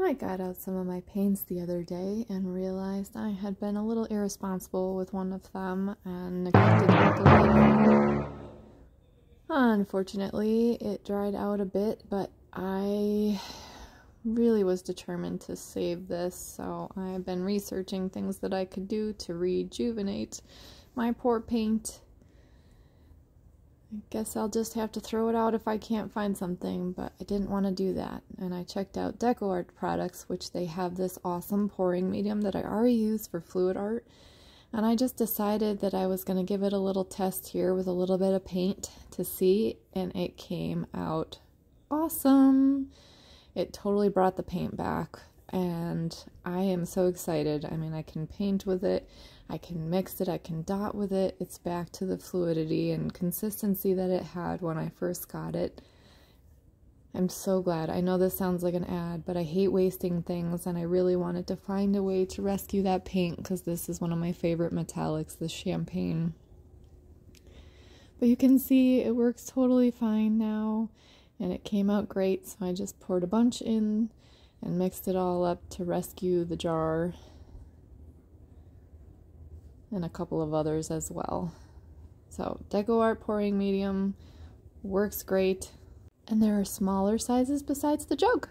I got out some of my paints the other day and realized I had been a little irresponsible with one of them and neglected the other. Unfortunately, it dried out a bit, but I really was determined to save this, so I've been researching things that I could do to rejuvenate my poor paint. I guess I'll just have to throw it out if I can't find something, but I didn't want to do that. And I checked out DecoArt products, which they have this awesome pouring medium that I already use for fluid art. And I just decided that I was going to give it a little test here with a little bit of paint to see, and it came out awesome. It totally brought the paint back, and I am so excited. I mean, I can paint with it, I can mix it, I can dot with it. It's back to the fluidity and consistency that it had when I first got it. I'm so glad. I know this sounds like an ad, but I hate wasting things, and I really wanted to find a way to rescue that paint because this is one of my favorite metallics, the champagne. But you can see it works totally fine now, and it came out great, so I just poured a bunch in and mixed it all up to rescue the jar and a couple of others as well. So DecoArt pouring medium works great, and there are smaller sizes besides the jug.